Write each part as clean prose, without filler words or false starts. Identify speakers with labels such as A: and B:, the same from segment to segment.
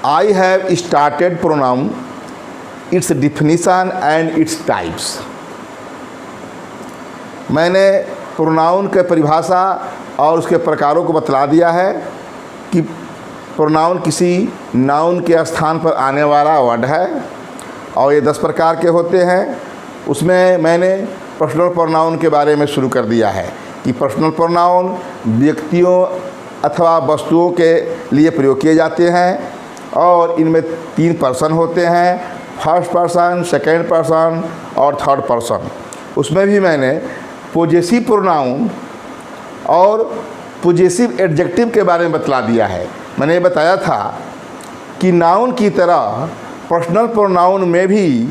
A: I have started pronoun, its definition and its types. मैंने pronoun के परिभाषा और उसके प्रकारों को बतला दिया है कि प्रोनाउन किसी नाउन के स्थान पर आने वाला वर्ड है और ये 10 प्रकार के होते हैं। उसमें मैंने पर्सनल प्रोनाउन के बारे में शुरू कर दिया है कि पर्सनल प्रोनाउन व्यक्तियों अथवा वस्तुओं के लिए प्रयोग किए जाते हैं और इनमें 3 पर्सन होते हैं, फर्स्ट पर्सन, सेकेंड पर्सन और थर्ड पर्सन। उसमें भी मैंने पोजेसिव प्रोनाउन और पोजेसिव एडजेक्टिव के बारे में बतला दिया है। मैंने ये बताया था कि नाउन की तरह पर्सनल प्रोनाउन में भी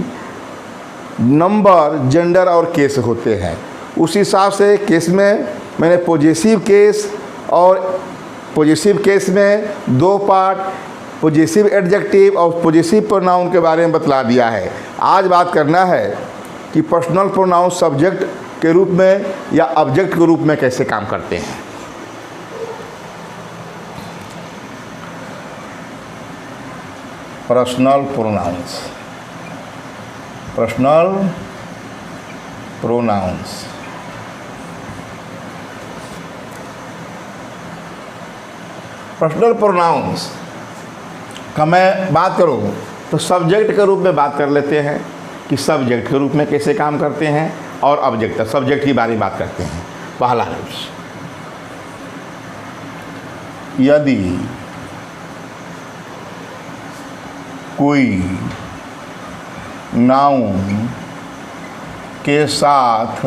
A: नंबर, जेंडर और केस होते हैं। उस हिसाब से केस में मैंने पोजेसिव केस और पोजेसिव केस में 2 पार्ट, पोजेसिव एडजेक्टिव और पोजेसिव प्रोनाउन के बारे में बतला दिया है। आज बात करना है कि पर्सनल प्रोनाउन सब्जेक्ट के रूप में या ऑब्जेक्ट के रूप में कैसे काम करते हैं। Personal pronouns, personal pronouns personal pronouns का मैं बात करूँ तो सब्जेक्ट के रूप में बात कर लेते हैं कि सब्जेक्ट के रूप में कैसे काम करते हैं और ऑब्जेक्ट, सब्जेक्ट की बारे में बात करते हैं। पहला है, यदि कोई नाउन के साथ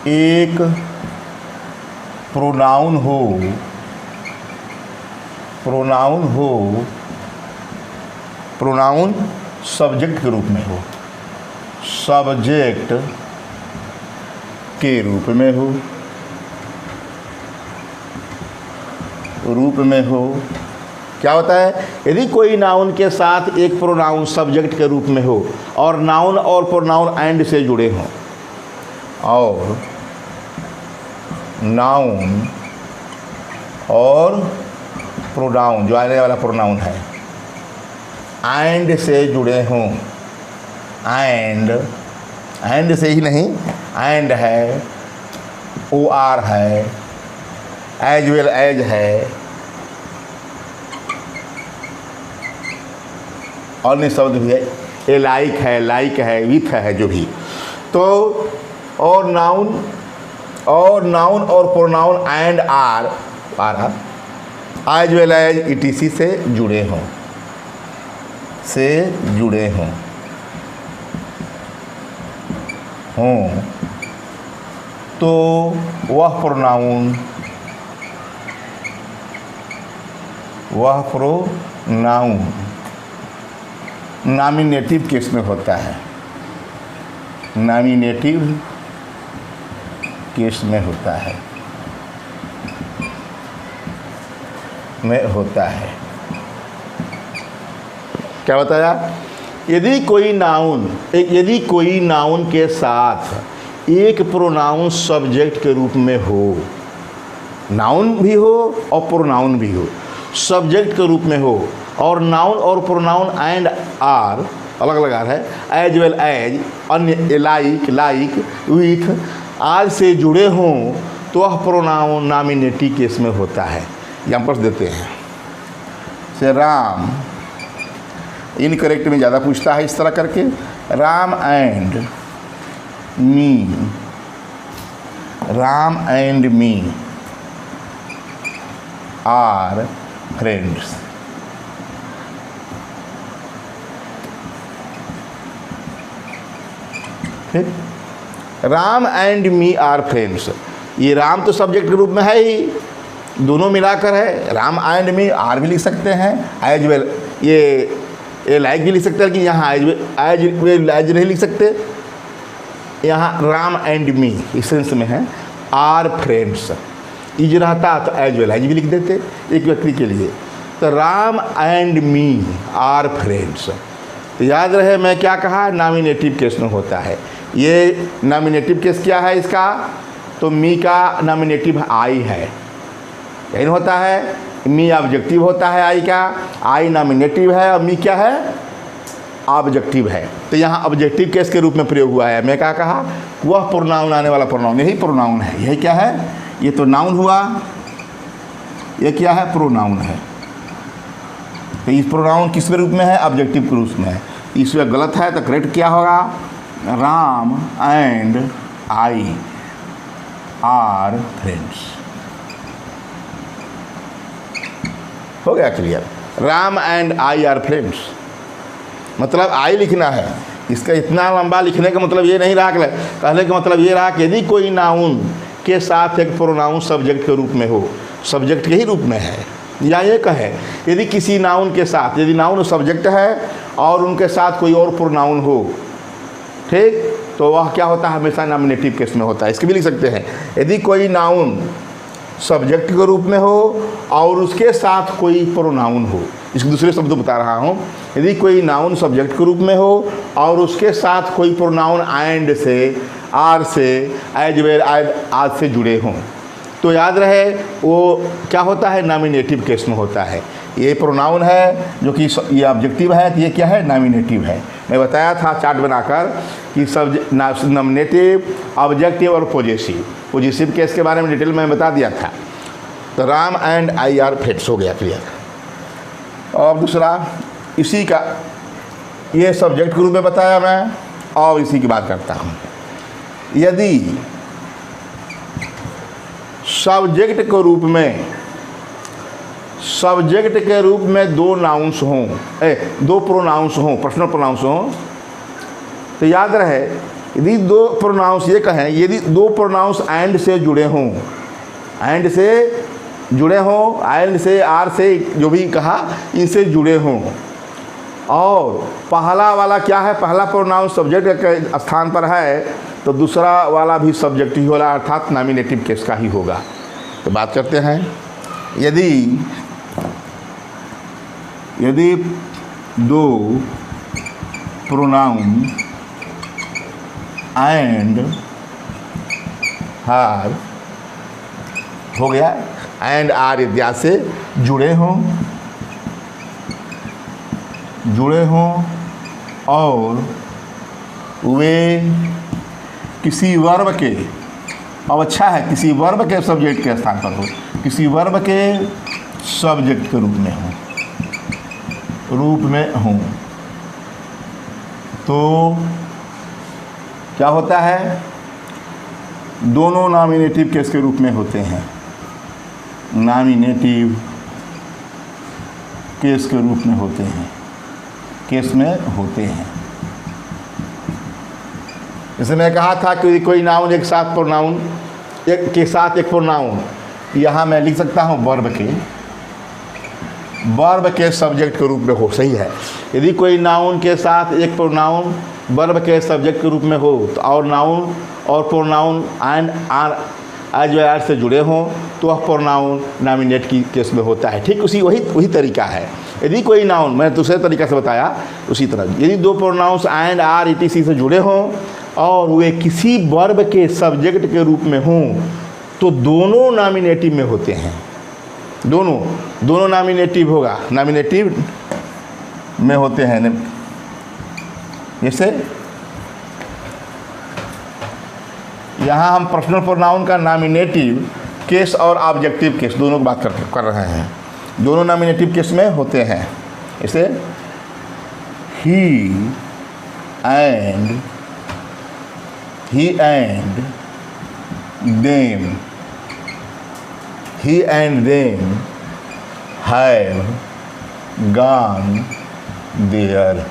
A: एक प्रोनाउन हो, प्रोनाउन सब्जेक्ट के रूप में हो, सब्जेक्ट के रूप में हो, क्या होता है? यदि कोई नाउन के साथ एक प्रोनाउन सब्जेक्ट के रूप में हो और नाउन और प्रोनाउन एंड से जुड़े हों, और नाउन और प्रोनाउन जो आने वाला प्रोनाउन है एंड से जुड़े हों, एंड से ही नहीं, एंड है, OR है, एज वेल एज है, अन्य शब्द भी है, ए लाइक है, विथ है, जो भी। तो और नाउन और pronoun and are as well as ETC से जुड़े हों तो वह प्रोनाउन नॉमिनेटिव केस में होता है, नॉमिनेटिव केस में होता है। क्या बताया? यदि कोई नाउन के साथ एक प्रोनाउन सब्जेक्ट के रूप में हो, नाउन भी हो और प्रोनाउन भी हो, सब्जेक्ट के रूप में हो और नाउन और प्रोनाउन एंड आर अलग अलग है, एज वेल एज, अन्य लाइक विथ आज से जुड़े हों तो वह प्रोनाउन नॉमिनेटिव केस में होता है। एग्जाम्पल्स देते हैं। से राम, इनकरेक्ट में ज़्यादा पूछता है इस तरह करके, Ram and me are friends. ठीक, Ram and me are friends. ये राम तो सब्जेक्ट के रूप में है ही, दोनों मिलाकर है, राम एंड मी, आर भी लिख सकते हैं, एज वेल ये लाइक भी लिख सकते हैं कि यहाँ एज नहीं लिख सकते, यहाँ राम एंड मी इस सेंस में है, आर फ्रेंड्स। इज रहता तो एज वेल एज भी लिख देते एक व्यक्ति के लिए। तो Ram and me are friends. तो याद रहे मैं क्या कहा, नॉमिनेटिव केस में होता है। ये नॉमिनेटिव केस क्या है इसका? तो मी का नॉमिनेटिव आई है, यही होता है। मी ऑब्जेक्टिव होता है आई का, आई नॉमिनेटिव है और मी क्या है, ऑब्जेक्टिव है। तो यहाँ ऑब्जेक्टिव केस के रूप में प्रयोग हुआ है। मैं क्या कहा, वह प्रोनाउन आने वाला प्रोनाउन, यही प्रोनाउन है। यही क्या है, ये तो नाउन हुआ, ये क्या है, प्रोनाउन है। तो इस प्रोनाउन किस रूप में है, ऑब्जेक्टिव के रूप में है। इसमें गलत है तो करेक्ट क्या होगा, Ram and I R friends. हो गया clear. Ram and I R friends मतलब आई लिखना है। इसका इतना लंबा लिखने का मतलब ये नहीं रहा, कहने का मतलब ये रहा कि यदि कोई नाउन के साथ एक प्रोनाउन सब्जेक्ट के रूप में हो, सब्जेक्ट के ही रूप में है, या ये कहे यदि किसी नाउन के साथ, यदि नाउन सब्जेक्ट है और उनके साथ कोई और प्रोनाउन हो, ठीक, तो वह क्या होता है, हमेशा नॉमिनेटिव केस में होता है। इसके भी लिख सकते हैं, यदि कोई नाउन सब्जेक्ट के रूप में हो और उसके साथ कोई प्रोनाउन हो। इसके दूसरे शब्द बता रहा हूँ, यदि कोई नाउन सब्जेक्ट के रूप में हो और उसके साथ कोई प्रोनाउन एंड से, आर से, एज वेल आज से जुड़े हों, तो याद रहे वो क्या होता है, नॉमिनेटिव केस में होता है। ये प्रोनाउन है जो कि ये ऑब्जेक्टिव है, तो ये क्या है, नॉमिनेटिव है। मैं बताया था चार्ट बनाकर कि नॉमिनेटिव, ऑब्जेक्टिव और पॉजेसिव। पॉजेसिव केस के बारे में डिटेल में बता दिया था। तो Ram and I R friends हो गया क्लियर। और दूसरा इसी का, ये सब्जेक्ट के रूप में बताया मैं, और इसी की बात करता हूँ। यदि सब्जेक्ट के रूप में, सब्जेक्ट के रूप में दो नाउंस हों, दो प्रोनाउंस हों, पर्सनल प्रोनाउंस हों, तो याद रहे यदि दो प्रोनाउंस, ये कहें यदि दो प्रोनाउंस एंड से जुड़े हों, एंड से जुड़े हों, एंड से, आर से, जो भी कहा, इनसे जुड़े हों, और पहला वाला क्या है, पहला प्रोनाउन सब्जेक्ट के स्थान पर है, तो दूसरा वाला भी सब्जेक्ट ही होगा, अर्थात नॉमिनेटिव केस का ही होगा। तो बात करते हैं, यदि दो प्रोनाउन एंड आर हो गया, एंड आर इत्यादि से जुड़े हों और वे किसी वर्ब के, अब अच्छा है, किसी वर्ब के सब्जेक्ट के स्थान पर हो, किसी वर्ब के सब्जेक्ट के रूप में हों, तो क्या होता है, दोनों नॉमिनेटिव केस के रूप में होते हैं, नॉमिनेटिव केस के रूप में होते हैं, केस में होते हैं। जैसे मैं कहा था कि कोई नाउन एक साथ प्रोनाउन, एक के साथ एक प्रोनाउन, यहाँ मैं लिख सकता हूँ वर्ब के सब्जेक्ट के रूप में हो, सही है। यदि कोई नाउन के साथ एक प्रोनाउन वर्ब के सब्जेक्ट के रूप में हो, तो और नाउन और pronoun and are, as well are से जुड़े हों, तो वह प्रोनाउन नॉमिनेट की केस में होता है। ठीक वही तरीका है। यदि कोई नाउन, मैंने दूसरे तरीक़ा से बताया, उसी तरह यदि दो प्रोनाउंस एंड आर ईटीसी से जुड़े हों और वे किसी वर्ब के सब्जेक्ट के रूप में हों, तो दोनों नॉमिनेटिव में होते हैं। दोनों नॉमिनेटिव होगा, नॉमिनेटिव में होते हैं। जैसे यहाँ हम पर्सनल प्रोनाउन का नॉमिनेटिव केस और ऑब्जेक्टिव केस दोनों की बात कर रहे हैं। दोनों नॉमिनेटिव केस में होते हैं। जैसे he and them have gone there.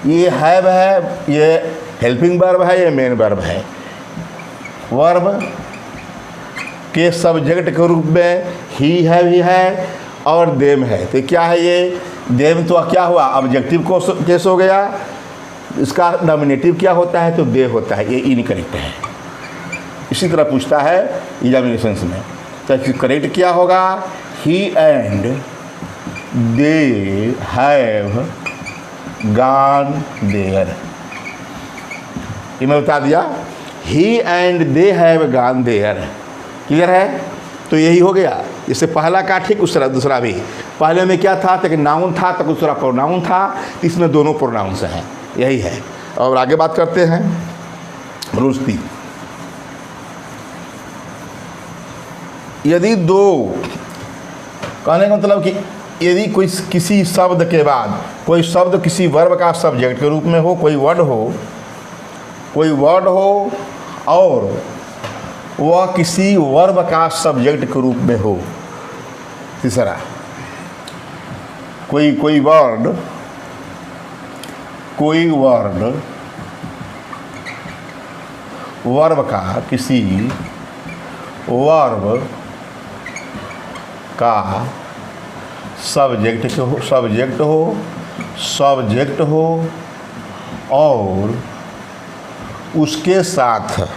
A: ये हैव है, ये हेल्पिंग वर्ब है, ये मेन वर्ब है। वर्ब के सब्जेक्ट के रूप में ही है और देम है। तो क्या है ये देम, तो क्या हुआ, ऑब्जेक्टिव को केस हो गया। इसका नॉमिनेटिव क्या होता है, तो दे होता है। ये इनकरेक्ट है। इसी तरह पूछता है एग्जामिनेशंस में, तो करेक्ट क्या होगा, he and they have gone there. ये मैं बता दिया, he and they have gone there. Clear है? तो यही हो गया, जैसे पहला का ठीक उसरा दूसरा भी। पहले में क्या था, तक नाउन था, तक दूसरा प्रोनाउन था, इसमें दोनों प्रोनाउंस हैं, यही है। और आगे बात करते हैं रूल्स 3। यदि दो, कहने का मतलब कि यदि कोई किसी शब्द के बाद कोई शब्द किसी वर्ब का सब्जेक्ट के रूप में हो, कोई वर्ड हो और वह किसी वर्ब का सब्जेक्ट के रूप में हो। तीसरा, कोई वर्ड वर्ब का किसी वर्ब का सब्जेक्ट हो और उसके साथ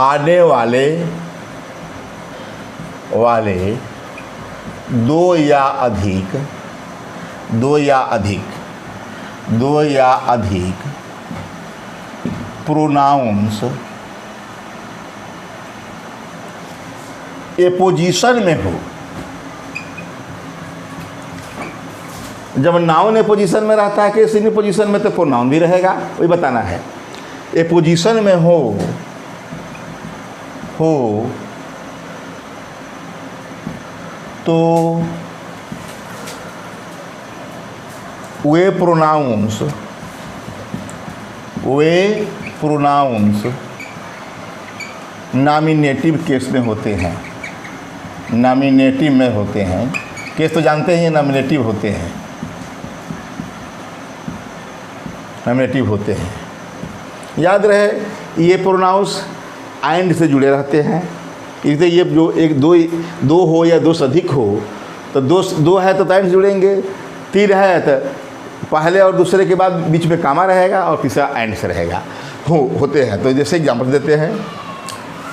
A: आने वाले दो या अधिक प्रोनाउंस एपोजिशन में हो। जब नाउन एपोजिशन में रहता है, किसी भी पोजीशन में तो प्रोनाउन भी रहेगा, वही बताना है। एपोजिशन में हो तो वे प्रोनाउंस नॉमिनेटिव केस में होते हैं। नॉमिनेटिव में होते हैं, केस तो जानते हैं, ये नॉमिनेटिव होते हैं। याद रहे, ये प्रोनाउंस एंड से जुड़े रहते हैं। इसलिए ये जो एक दो हो या दो से अधिक हो, तो दो है तो एंड से जुड़ेंगे, 3 है तो पहले और दूसरे के बाद बीच में कामा रहेगा और तीसरा एंड से रहेगा, होते हैं। तो जैसे एग्जाम्पल देते हैं,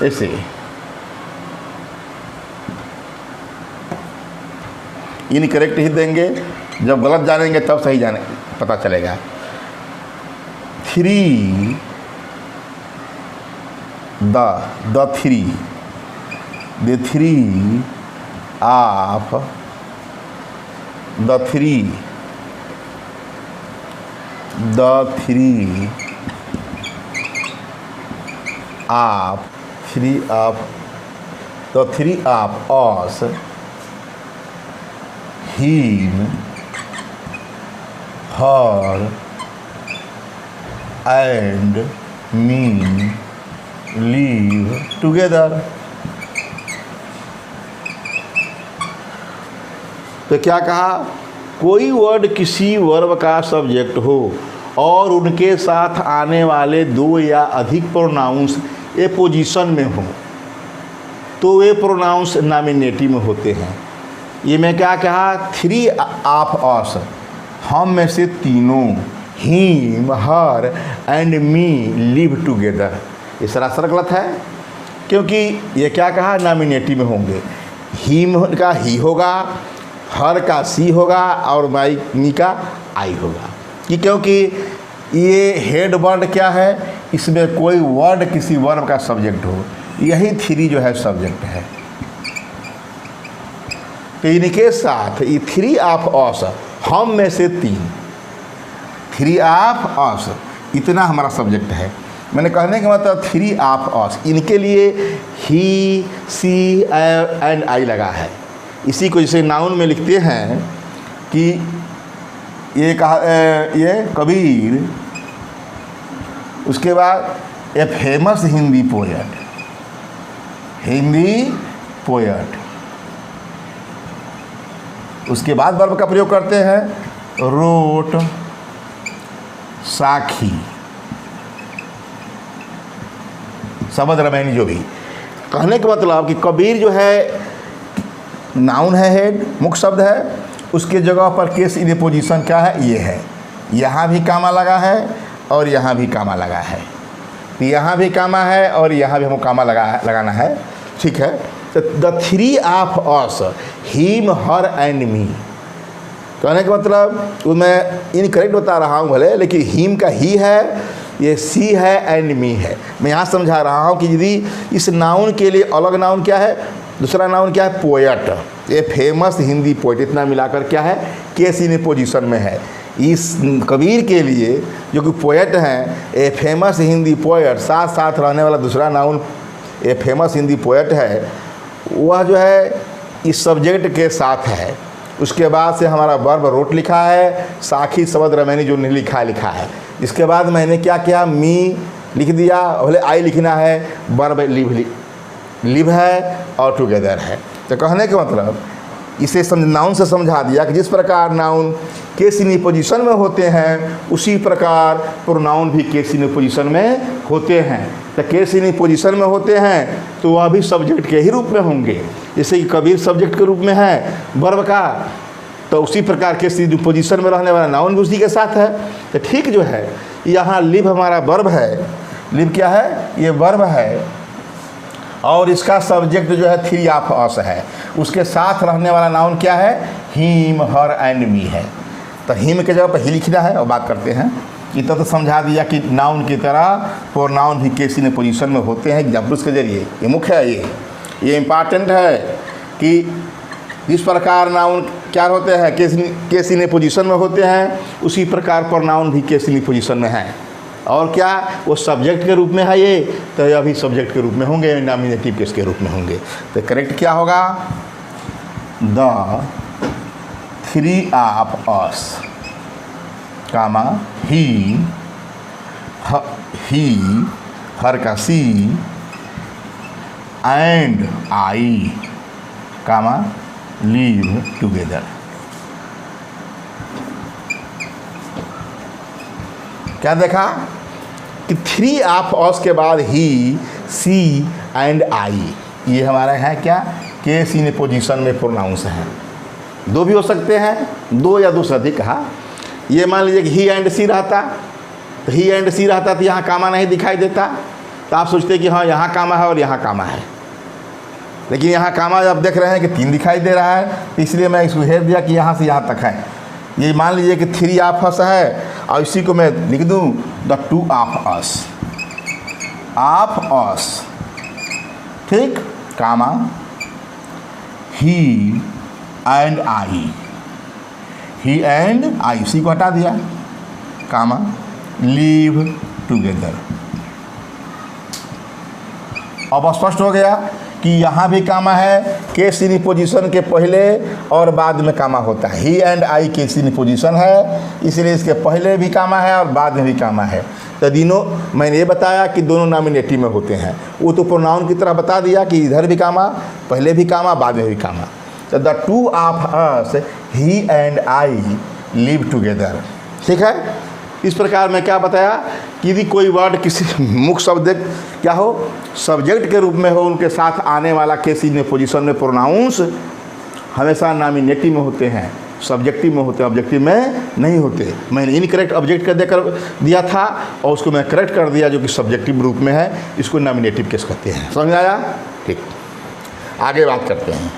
A: ऐसे इनकरेक्ट ही देंगे, जब गलत जानेंगे तब सही पता चलेगा। 3 the 3 of the 3 of us, him, her and me live together। तो क्या कहा, कोई वर्ड किसी वर्ब का सब्जेक्ट हो और उनके साथ आने वाले 2 या अधिक प्रोनाउंस एपोजिशन में हो तो वे प्रोनाउंस नॉमिनेटिव में होते हैं। ये मैं क्या कहा, 3 ऑफ अस, हम में से तीनों, him, her and me live together. ये सरासर गलत है, क्योंकि ये क्या कहा, नॉमिनेटिव में होंगे। हिम का ही होगा, हर का सी होगा और मी का आई होगा। कि क्योंकि ये हेड वर्ड क्या है, इसमें कोई वर्ड किसी वर्ब का सब्जेक्ट हो, यही 3 जो है सब्जेक्ट है। तो इनके साथ ये 3 ऑफ अस, हम में से 3 ऑफ अस, इतना हमारा सब्जेक्ट है। मैंने कहने का मतलब 3 ऑफ अस, इनके लिए ही, सी एंड आई लगा है। इसी को जैसे नाउन में लिखते हैं कि ये कबीर, उसके बाद ए फेमस हिंदी पोएट, उसके बाद वर्ब का प्रयोग करते हैं, रोट, साखी, शब्द रामायणी। जो भी कहने का मतलब कि कबीर जो है नाउन है, हेड मुख्य शब्द है, उसके जगह पर केस इन पोजीशन क्या है, ये है। यहाँ भी कामा लगा है और यहाँ भी कामा लगा है, यहाँ भी कामा है और यहाँ भी हमको कामा लगाना है, ठीक है। तो the three of us, him, her and me, कहने का मतलब मैं इनकरेक्ट बता रहा हूँ भले, लेकिन हिम का ही है, ये सी है एंड मी है। मैं यहाँ समझा रहा हूँ कि यदि इस नाउन के लिए अलग नाउन क्या है, दूसरा नाउन क्या है, पोएट, ये फेमस हिंदी पोएट, इतना मिलाकर क्या है, केस इन पोजीशन में है। इस कबीर के लिए जो कि पोएट हैं, ए फेमस हिंदी पोएट, साथ साथ रहने वाला दूसरा noun a famous Hindi poet है, वह जो है इस सब्जेक्ट के साथ है। उसके बाद से हमारा वर्ब रोट लिखा है, साखी शब्द रमैनी जो नहीं लिखा है। इसके बाद मैंने क्या किया, मी लिख दिया, भले आई लिखना है, वर्ब लिव है और टुगेदर है। तो कहने का मतलब इसे नाउन से समझा दिया कि जिस प्रकार नाउन केस इन पोजीशन में होते हैं, उसी प्रकार प्रोनाउन भी केस इन पोजीशन में होते हैं। तो केस इन पोजीशन में होते हैं तो वह भी सब्जेक्ट के ही रूप में होंगे। जैसे कि कबीर सब्जेक्ट के रूप में है वर्ब का, तो उसी प्रकार केस इन पोजीशन में रहने वाला नाउन भी उसी के साथ है। तो ठीक जो है, यहाँ लिव हमारा वर्ब है, लिव क्या है, ये वर्ब है, और इसका सब्जेक्ट जो है थ्री ऑफ अस है। उसके साथ रहने वाला नाउन क्या है, हिम, हर एंड मी है। तो हिम के जगह पर ही लिखना है। और बात करते हैं, इतना तो समझा दिया कि नाउन की तरह प्रोनाउन भी केस इन पोजीशन में होते हैं एग्जाम्पल्स के जरिए। ये मुख्य है, ये इम्पॉर्टेंट है कि जिस प्रकार नाउन क्या होते हैं, केस इन पोजीशन में होते हैं, उसी प्रकार प्रोनाउन भी केस इन पोजीशन में है। और क्या, वो सब्जेक्ट के रूप में है ये, तो यह भी सब्जेक्ट के रूप में होंगे, नॉमिनेटिव केस के रूप में होंगे। तो करेक्ट क्या होगा, the three of us, comma he, her का she, and I, comma live together. क्या देखा कि थ्री ऑफ अस के बाद ही, सी एंड आई, ये हमारा है क्या, केस इन पोजीशन में प्रोनाउंस हैं। दो भी हो सकते हैं, दो या दो से अधिक। कहा ये मान लीजिए कि ही एंड सी रहता, तो ही एंड सी रहता तो यहाँ कामा नहीं दिखाई देता, तो आप सोचते कि हाँ यहाँ कामा है और यहाँ कामा है। लेकिन यहाँ कामा जब देख रहे हैं कि तीन दिखाई दे रहा है, इसलिए मैं इसको हेर दिया कि यहाँ से यहाँ तक है। ये मान लीजिए कि थ्री ऑफ अस है, और इसी को मैं लिख दूँ द टू ऑफ अस, ठीक, कामा ही एंड आई, ही एंड आई, सी को हटा दिया, कामा लिव टुगेदर। अब स्पष्ट हो गया कि यहाँ भी कामा है, केस इन पोजीशन के पहले और बाद में कामा होता है। He and I case in position है, इसलिए इसके पहले भी कामा है और बाद में भी कामा है। तो तीनों मैंने ये बताया कि दोनों नॉमिनेटिव में होते हैं। वो तो प्रोनाउन की तरह बता दिया कि इधर भी कामा, पहले भी कामा, बाद में भी कामा। तो the two of us, he and I live together, ठीक है। इस प्रकार मैं क्या बताया कि यदि कोई वर्ड किसी मुख्य शब्द क्या हो, सब्जेक्ट के रूप में हो, उनके साथ आने वाला केस इन पोजीशन में प्रोनाउंस हमेशा नॉमिनेटिव में होते हैं, सब्जेक्टिव में होते हैं, ऑब्जेक्टिव में नहीं होते। मैंने इनकरेक्ट ऑब्जेक्ट कर देकर दिया था और उसको मैं करेक्ट कर दिया जो कि सब्जेक्टिव रूप में है, इसको नॉमिनेटिव केस कहते हैं। समझ आया, ठीक। आगे बात करते हैं।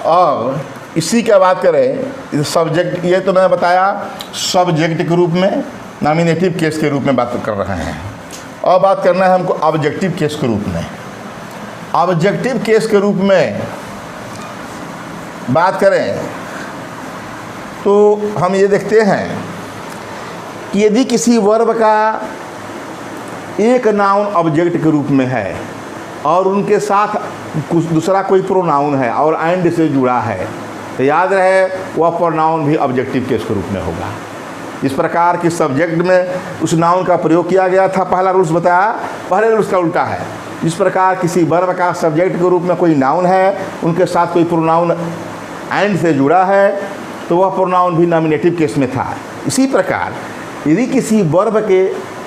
A: और इसी की बात करें सब्जेक्ट, ये तो मैंने बताया सब्जेक्ट के रूप में, नॉमिनेटिव केस के रूप में बात कर रहे हैं। और बात करना है हमको ऑब्जेक्टिव केस के रूप में। ऑब्जेक्टिव केस के रूप में बात करें तो हम ये देखते हैं कि यदि किसी वर्ब का एक नाउन ऑब्जेक्ट के रूप में है और उनके साथ कुछ दूसरा कोई प्रोनाउन है और एंड से जुड़ा है, तो याद रहे वह प्रोनाउन भी ऑब्जेक्टिव केस के रूप में होगा। इस प्रकार की सब्जेक्ट में उस नाउन का प्रयोग किया गया था, पहला रूल्स बताया, पहले रूल्स का उल्टा है। जिस प्रकार किसी वर्ब का सब्जेक्ट के रूप में कोई नाउन है, उनके साथ कोई प्रोनाउन एंड से जुड़ा है, तो वह प्रोनाउन भी नॉमिनेटिव केस में था। इसी प्रकार यदि किसी वर्ब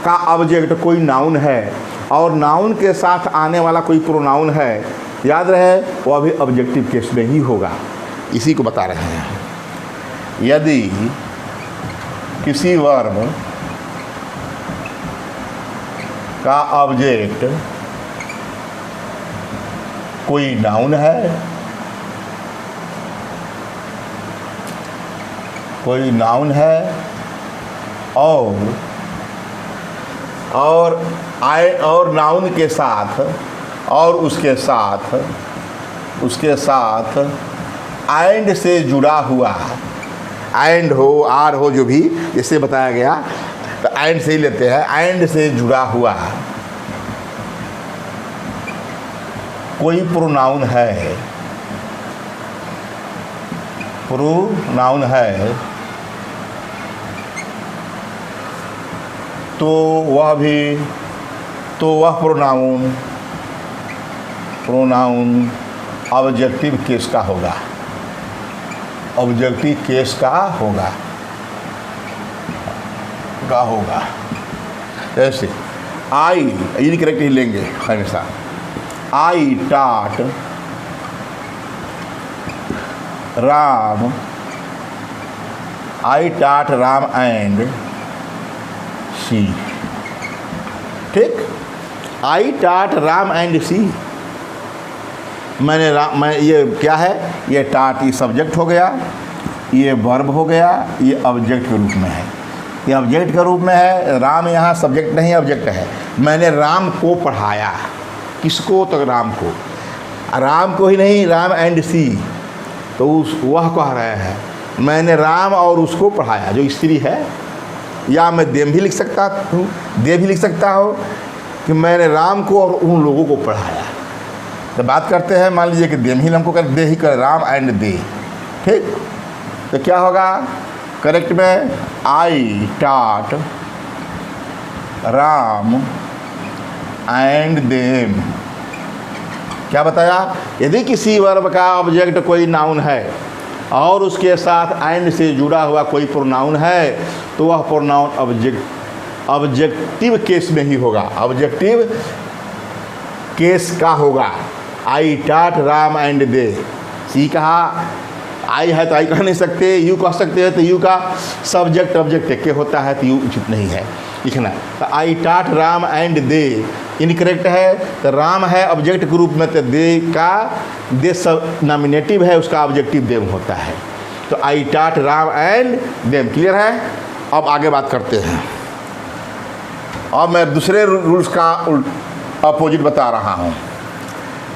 A: का ऑब्जेक्ट कोई नाउन है और नाउन के साथ आने वाला कोई प्रोनाउन है, याद रहे वह भी ऑब्जेक्टिव केस में ही होगा। इसी को बता रहे हैं। यदि किसी वर्ब का ऑब्जेक्ट कोई नाउन है, कोई नाउन है और नाउन के साथ और उसके साथ एंड से जुड़ा हुआ, एंड हो आर हो जो भी जैसे बताया गया तो एंड से ही लेते हैं, एंड से जुड़ा हुआ कोई प्रोनाउन है तो वह प्रोनाउन ऑब्जेक्टिव केस का होगा, ऑब्जेक्टिव केस का होगा। ऐसे आई ये करेक्ट ही लेंगे हमेशा। आई टॉट राम एंड सी। ठीक, आई टॉट राम एंड सी। मैं ये क्या है, ये टॉट ये सब्जेक्ट हो गया, ये वर्ब हो गया, ये ऑब्जेक्ट के रूप में है, ये ऑब्जेक्ट के रूप में है। राम यहाँ सब्जेक्ट नहीं ऑब्जेक्ट है। मैंने राम को पढ़ाया, किसको? तो राम को ही नहीं, राम एंड सी, तो वह कह रहे हैं मैंने राम और उसको पढ़ाया, जो स्त्री है। या मैं देम भी लिख सकता हूँ, कि मैंने राम को और उन लोगों को पढ़ाया। तो बात करते हैं, मान लीजिए कि देम ही हमको कर दे ही कर, राम एंड दे। ठीक, तो क्या होगा करेक्ट में? आई टॉट राम एंड देम। क्या बताया? यदि किसी वर्ब का ऑब्जेक्ट कोई नाउन है और उसके साथ एंड से जुड़ा हुआ कोई प्रोनाउन है तो वह प्रोनाउन ऑब्जेक्टिव केस में ही होगा, ऑब्जेक्टिव केस का होगा। I taught Ram and they. She कहा, आई है तो आई कह नहीं सकते, यू कह सकते हैं तो यू का सब्जेक्ट ऑब्जेक्ट एक होता है तो यू उचित नहीं है लिखना। तो आई taught Ram and they incorrect है। तो राम है ऑब्जेक्ट के रूप में, तो दे सब नॉमिनेटिव है, उसका ऑब्जेक्टिव देम होता है। तो आई taught Ram and them. Clear है? अब आगे बात करते हैं। अब मैं दूसरे रूल्स का अपोजिट बता रहा हूँ।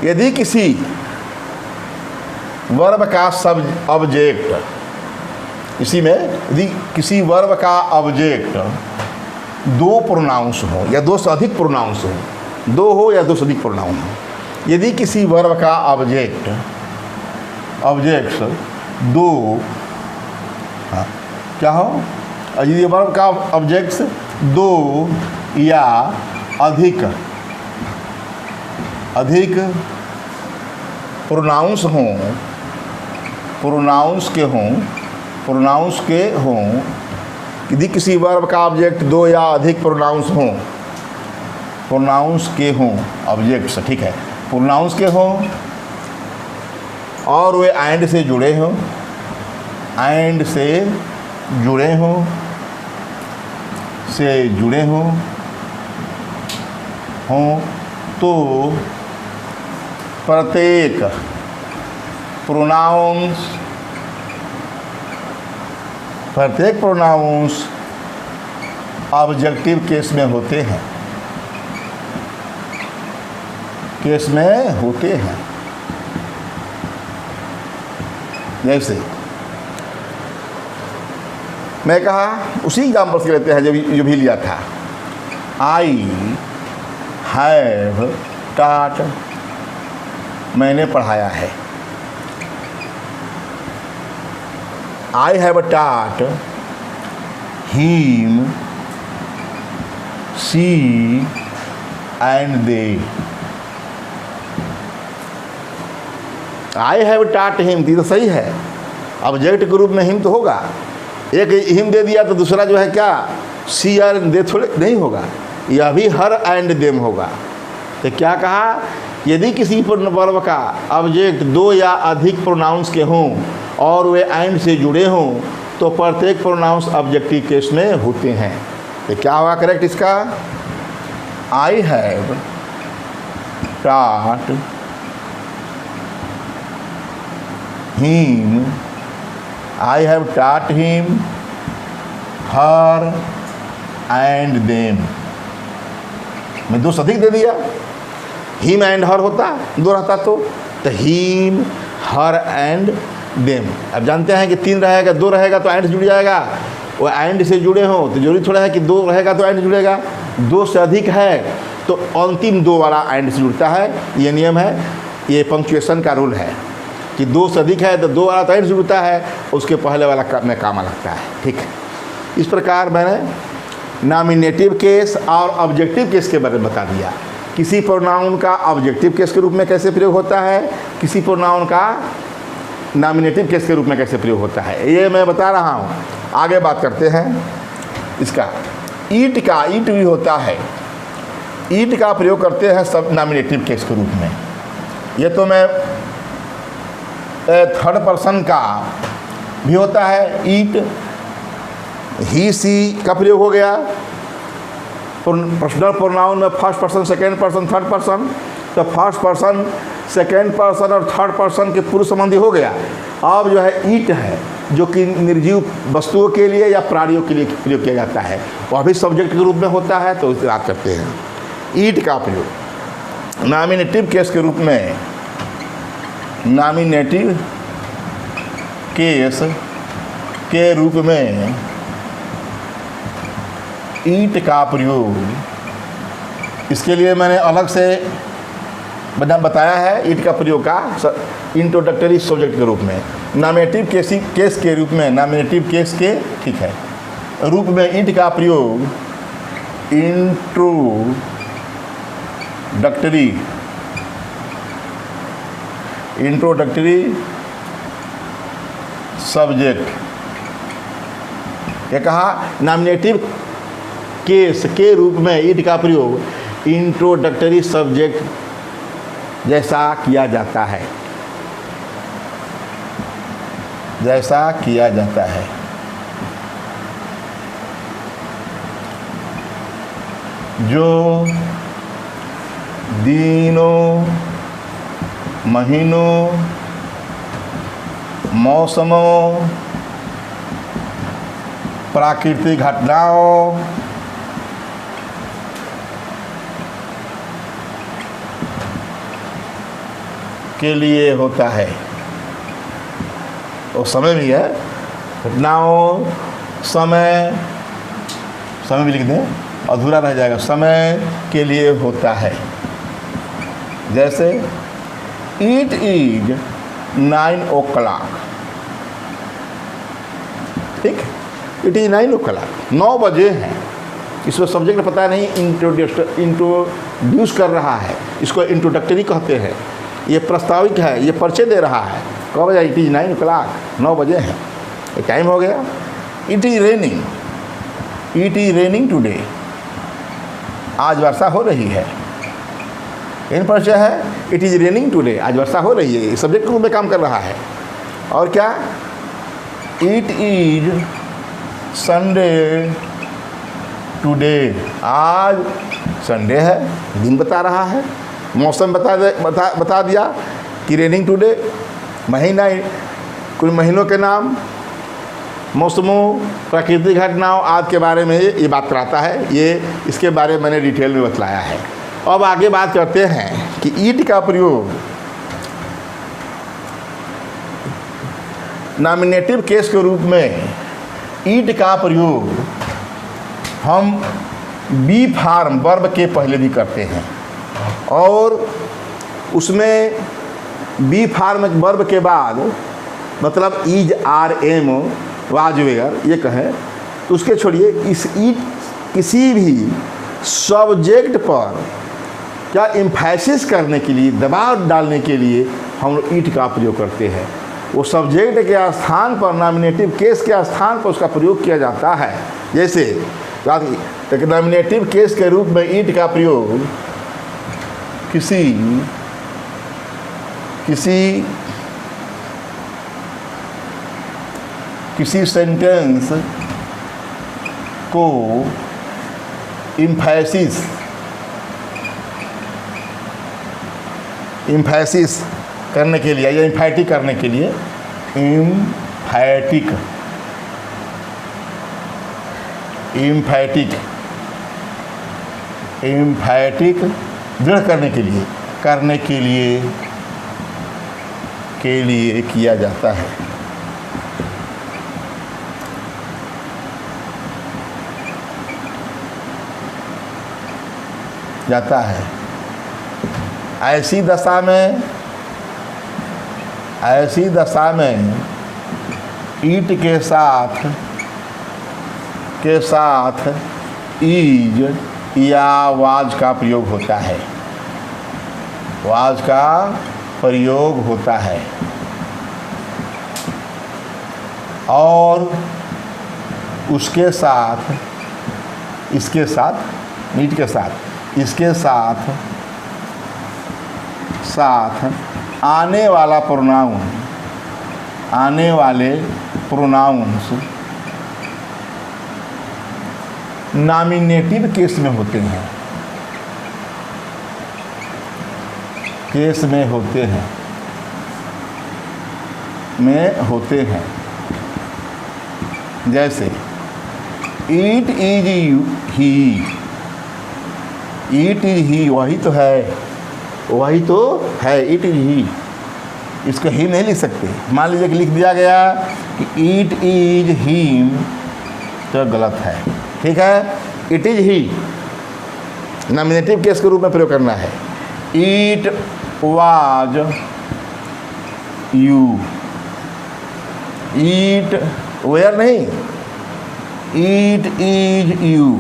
A: यदि किसी वर्ब का सब ऑब्जेक्ट, इसी में यदि किसी वर्ब का ऑब्जेक्ट दो प्रोनाउंस हो या दो से अधिक प्रोनाउंस हो, दो हो या दो से अधिक प्रोनाउन हो। यदि किसी वर्ब का ऑब्जेक्ट्स दो, क्या हो? यदि वर्ब का ऑब्जेक्ट्स दो या अधिक प्रोनाउंस के हों, यदि किसी वर्ब का ऑब्जेक्ट दो या अधिक प्रोनाउंस के हों ऑब्जेक्ट्स, ठीक है, प्रोनाउंस के हों और वे एंड से जुड़े हों तो प्रत्येक प्रोनाउंस ऑब्जेक्टिव केस में होते हैं। जैसे मैं कहा, उसी एग्जाम्पल से लेते हैं जो भी लिया था। आई हैव टॉट, मैंने पढ़ाया है। I have taught him she and they. I have taught him, तो सही है, ऑब्जेक्ट के रूप में हिम तो होगा। एक हिम दे दिया तो दूसरा जो है क्या, सी आर दे थोड़े नहीं होगा, यह भी हर एंड देम होगा। तो क्या कहा, यदि किसी वर्ब का ऑब्जेक्ट दो या अधिक प्रोनाउंस के हों और वे एंड से जुड़े हों तो प्रत्येक प्रोनाउंस ऑब्जेक्टिव केस में होते हैं। तो क्या होगा करेक्ट इसका? आई have taught him, I have taught him, her and them. मैं दो अधिक दे दिया, हिम एंड हर होता, दो रहता तो हिम, हर एंड देम। अब जानते हैं कि तीन रहेगा, दो रहेगा तो एंड से जुड़ जाएगा, वो एंड से जुड़े हों तो जरूरी थोड़ा है कि दो रहेगा तो एंड जुड़ेगा, दो से अधिक है तो अंतिम दो वाला एंड से जुड़ता है। ये नियम है, ये पंक्चुएशन का रूल है कि दो से अधिक है तो दो वाला तो एंड से जुड़ता है, उसके पहले वाला में कामा लगता है। ठीक है, इस प्रकार मैंने नॉमिनेटिव केस और ऑब्जेक्टिव केस के बारे में बता दिया। किसी प्रोनाउन का ऑब्जेक्टिव केस के रूप में कैसे प्रयोग होता है, किसी प्रोनाउन का नॉमिनेटिव केस के रूप में कैसे प्रयोग होता है, ये मैं बता रहा हूँ। आगे बात करते हैं इसका। ईट का, ईट भी होता है, ईट का प्रयोग करते हैं सब नॉमिनेटिव केस के रूप में। ये तो मैं थर्ड पर्सन का भी होता है, ईट, ही सी का प्रयोग हो गया। पर्सनल प्रोनाउन में first person, second person, third person, तो फर्स्ट पर्सन, सेकेंड पर्सन और थर्ड पर्सन के पुरुष संबंधी हो गया। अब जो है ईट है, जो कि निर्जीव वस्तुओं के लिए या प्राणियों के लिए प्रयोग किया जाता है, वह भी सब्जेक्ट के रूप में होता है, तो इसे बात करते हैं। ईट का प्रयोग नॉमिनेटिव केस के रूप में, नॉमिनेटिव केस के रूप में ईट का प्रयोग, इसके लिए मैंने अलग से बताया है ईट का प्रयोग का इंट्रोडक्टरी सब्जेक्ट के रूप में। नॉमिनेटिव केस के रूप में, नॉमिनेटिव केस के ठीक है रूप में ईट का प्रयोग इंट्रोडक्टरी सब्जेक्ट, ये कहा नॉमिनेटिव केस के रूप में ईट का प्रयोग इंट्रोडक्टरी सब्जेक्ट जैसा किया जाता है, जैसा किया जाता है। जो दिनों, महीनों, मौसमों, प्राकृतिक घटनाओं, के लिए होता है, और समय भी है, घटनाओं, समय भी लिख दें, अधूरा रह जाएगा, समय के लिए होता है। जैसे इट इज 9 o'clock, ठीक, इट इज 9 o'clock, 9 बजे हैं। इसमें सब्जेक्ट पता नहीं, इंट्रोड्यूस कर रहा है, इसको इंट्रोडक्टरी कहते हैं। ये प्रस्ताविक है, ये परिचय दे रहा है, कब बजे, इट इज 9 o'clock, 9 बजे हैं, ये टाइम हो गया। इट इज रेनिंग टुडे, आज वर्षा हो रही है, इन परिचय है। इट इज रेनिंग टुडे, आज वर्षा हो रही है, सब्जेक्ट के रूप में काम कर रहा है। और क्या, इट इज संडे टुडे, आज संडे है, दिन बता रहा है। मौसम बता दिया कि रेनिंग टुडे, महीना, कुछ महीनों के नाम, मौसमों, प्राकृतिक घटनाओं आदि के बारे में ये बात कराता है। ये इसके बारे में मैंने डिटेल में बतलाया है। अब आगे बात करते हैं कि ईट का प्रयोग नॉमिनेटिव केस के रूप में, ईट का प्रयोग हम बी फार्म वर्ब के पहले भी करते हैं, और उसमें बी फार्म वर्ब के बाद मतलब is, are, am, was, were ये कहें तो उसके छोड़िए, इस ईट किसी भी सब्जेक्ट पर क्या एम्फेसिस करने के लिए, दबाव डालने के लिए हम लोग ईट का प्रयोग करते हैं। वो सब्जेक्ट के स्थान पर, नॉमिनेटिव केस के स्थान पर उसका प्रयोग किया जाता है। जैसे एक नॉमिनेटिव केस के रूप में ईट का प्रयोग किसी सेंटेंस को एम्फेसिस करने के लिए या एम्फैटिक करने के लिए एम्फैटिक, एम्फैटिक, एम्फैटिक दृढ़ करने के लिए, करने के लिए किया जाता है। जाता है। ऐसी दशा में ईट के साथ ईज या वाज का प्रयोग होता है, वाज का प्रयोग होता है। और उसके साथ, इसके साथ, ईट के साथ, इसके साथ आने वाला प्रोनाउन, आने वाले प्रोनाउंस नॉमिनेटिव केस में होते हैं, केस में होते हैं, जैसे eat is he, eat is he, वही तो है, ईट इज ही। इसको ही नहीं लिख सकते। मान लीजिए कि लिख दिया गया कि ईट इज हिम, तो गलत है। ठीक है, it is he nominative case के रूप में प्रयोग करना है। ईट वाज यू, ईट वेयर नहीं, ईट इज यू।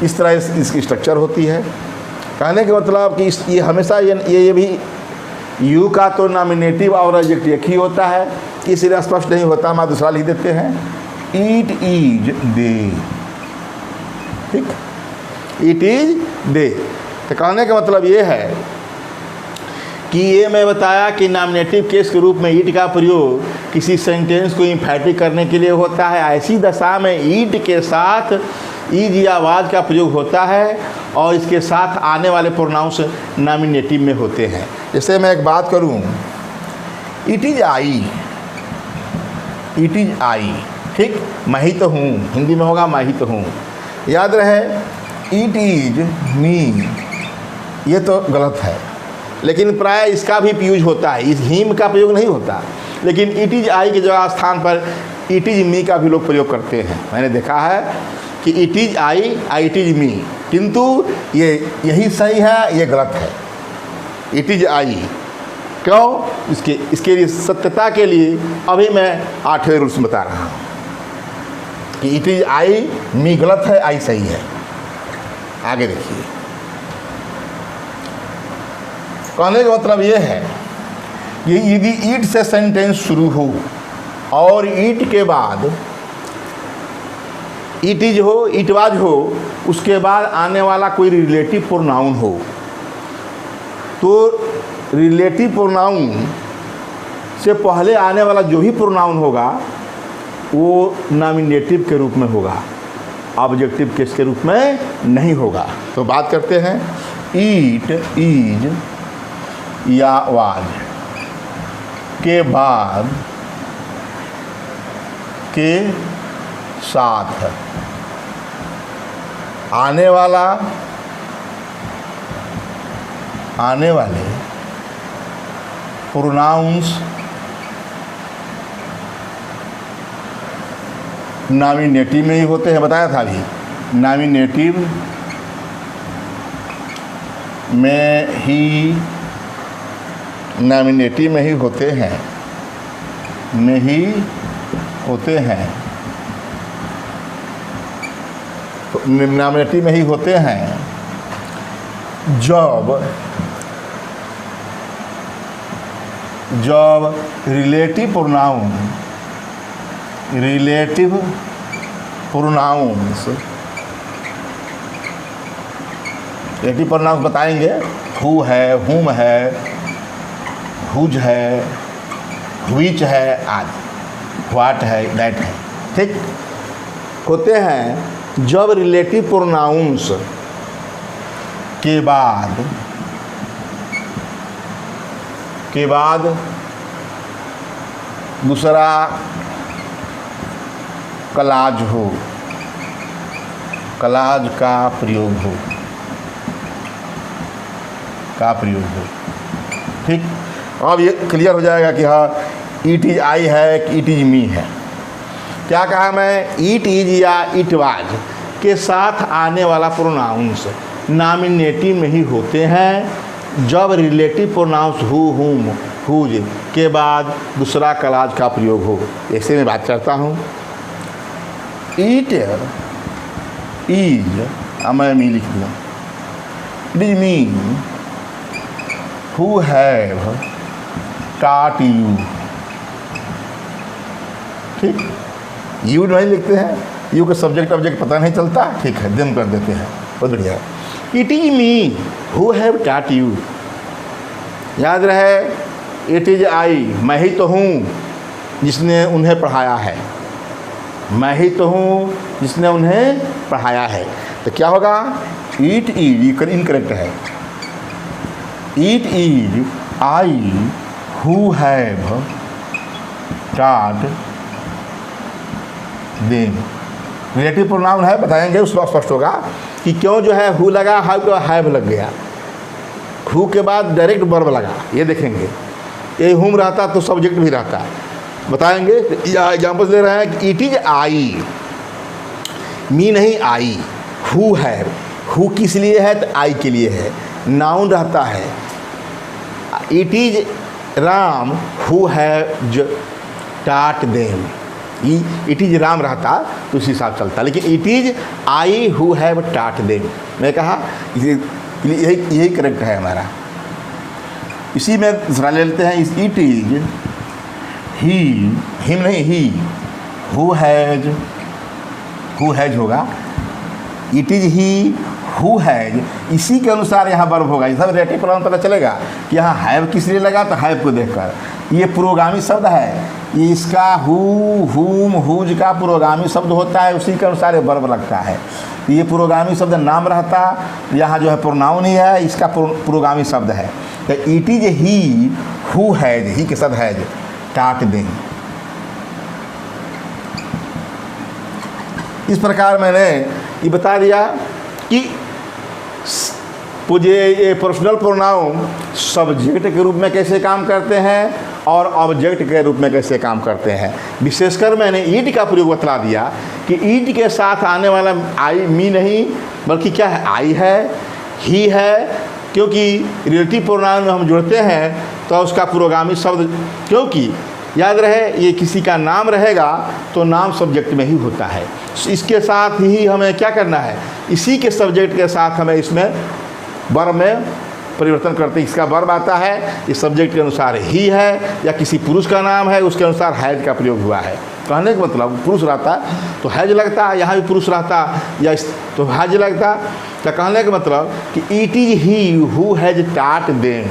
A: इस तरह इसकी स्ट्रक्चर होती है। कहने का मतलब कि ये हमेशा ये भी यू का तो नॉमिनेटिव और एडजेक्टिव एक ही होता है, इसलिए स्पष्ट नहीं होता, हम दूसरा लिख देते हैं। ईट इज दे, ठीक, इट इज दे। तो कहने का मतलब ये है कि ये मैं बताया कि नॉमिनेटिव केस के रूप में ईट का प्रयोग किसी सेंटेंस को इम्फैटिक करने के लिए होता है। ऐसी दशा में ईट के साथ ईज या वाज का प्रयोग होता है और इसके साथ आने वाले प्रोनाउंस नॉमिनेटिव में होते हैं। जैसे मैं एक बात करूं, it is I, it is I, ठीक, मैं ही तो हूँ, हिंदी में होगा मैं ही तो हूँ। याद रहे इट इज मी, ये तो गलत है, लेकिन प्राय इसका भी यूज होता है, इस हिम का प्रयोग नहीं होता, लेकिन इट इज आई के जगह स्थान पर इट इज मी का भी लोग प्रयोग करते हैं। मैंने देखा है कि it is I, it is me, किंतु यही सही है, ये गलत है। इट इज आई, क्यों? इसके लिए सत्यता के लिए अभी मैं 8वें रूल्स बता रहा हूँ कि इट इज आई, मी गलत है, आई सही है। आगे देखिए, कहने का मतलब ये है कि यदि ईट से सेंटेंस शुरू हो और ईट के बाद इट इज हो, इट वाज हो, उसके बाद आने वाला कोई रिलेटिव प्रोनाउन हो, तो रिलेटिव प्रोनाउन से पहले आने वाला जो भी प्रोनाउन होगा वो नॉमिनेटिव के रूप में होगा, ऑब्जेक्टिव केस के रूप में नहीं होगा। तो बात करते हैं, ईट इज या वाज के बाद के साथ आने वाले प्रोनाउंस नॉमिनेटिव में ही होते हैं, बताया था अभी, नॉमिनेटिव में ही होते हैं, नॉमिनेटिव में ही होते हैं जब रिलेटिव प्रोनाउंस बताएंगे, हु है, हुम है, हुज है, व्हिच है, आदि, व्हाट है, दैट है, ठीक, होते हैं जब रिलेटिव प्रोनाउंस के बाद दूसरा कलाज हो, कलाज का प्रयोग हो, ठीक। अब ये क्लियर हो जाएगा कि हाँ इट इज आई है कि इट इज मी है। क्या कहा मैं, इट इज या इट वाज के साथ आने वाला प्रोनाउंस नॉमिनेटिव में ही होते हैं जब रिलेटिव प्रोनाउंस हु, हुम, हुज के बाद दूसरा कलाज का प्रयोग हो। ऐसे में बात करता हूँ। इट इज, मैं मी लिख दूँ, it is me who have taught you, ठीक। यू नहीं लिखते हैं, यू का सब्जेक्ट ऑब्जेक्ट पता नहीं चलता, ठीक है, देम कर देते हैं, बहुत बढ़िया। It is me who have taught you, याद रहे इट इज आई, मैं ही तो हूँ जिसने उन्हें पढ़ाया है, मैं ही तो हूँ जिसने उन्हें पढ़ाया है। तो क्या होगा, इट इज इनकरेक्ट है, it is I who have taught them। Relative pronoun है, बताएंगे उस वक्त स्पष्ट होगा कि क्यों जो है हु लगा, हैव लग गया, हु के बाद डायरेक्ट वर्ब लगा, ये देखेंगे। ये हुम रहता तो सब्जेक्ट भी रहता, बताएंगे। एग्जाम्पल ले रहे हैं कि इट इज आई, मी नहीं आई, हु हैव, हु किस लिए है तो आई के लिए है, नाउन रहता है। It is Ram who have taught them, it is Ram रहता तो उसी हिसाब चलता, लेकिन it is I who have taught them। मैं कहा यही करेक्ट है हमारा। इसी में दूसरा ले लेते हैं, इट इज ही, हिम नहीं ही, हु हैज होगा, it is he who has, इसी के अनुसार यहाँ वर्ब होगा। इधर रिलेटिव प्रोनाउन पता चलेगा कि यहाँ हैव किस लिए लगा, तो हैव को देखकर। ये पुरोगामी शब्द है, ये इसका हु, हुम, हुज का पुरोगामी शब्द होता है, उसी के अनुसार ये वर्ब लगता है। ये पुरोगामी शब्द नाम रहता, यहाँ जो है प्रोनाउन ही है, इसका पुरोगामी शब्द है। तो it is he who has, he के साथ हैज taught them। इस प्रकार मैंने ये बता दिया कि मुझे ये पर्सनल प्रोनाउन सब्जेक्ट के रूप में कैसे काम करते हैं और ऑब्जेक्ट के रूप में कैसे काम करते हैं। विशेषकर मैंने ईट का प्रयोग बतला दिया कि ईट के साथ आने वाला आई, मी नहीं बल्कि क्या है, आई है, ही है, क्योंकि रिलेटिव प्रोनाउन में हम जुड़ते हैं तो उसका पुरोगामी शब्द, क्योंकि याद रहे ये किसी का नाम रहेगा तो नाम सब्जेक्ट में ही होता है। इसके साथ ही हमें क्या करना है, इसी के सब्जेक्ट के साथ हमें इसमें वर्ब में परिवर्तन करते हैं। इसका वर्ब आता है, इस सब्जेक्ट के अनुसार ही है, या किसी पुरुष का नाम है उसके अनुसार हैज का प्रयोग हुआ है। कहने का मतलब पुरुष रहता तो हैज लगता, यहाँ भी पुरुष रहता या तो हैज लगता। तो कहने का मतलब कि it is he who has taught them।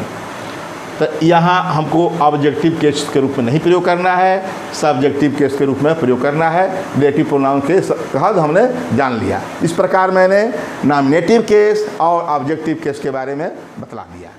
A: तो यहाँ हमको ऑब्जेक्टिव केस के रूप में नहीं प्रयोग करना है, सब्जेक्टिव केस के रूप में प्रयोग करना है। रिलेटिव प्रोनाउन के तहत हमने जान लिया। इस प्रकार मैंने नॉमिनेटिव केस और ऑब्जेक्टिव केस के बारे में बतला दिया।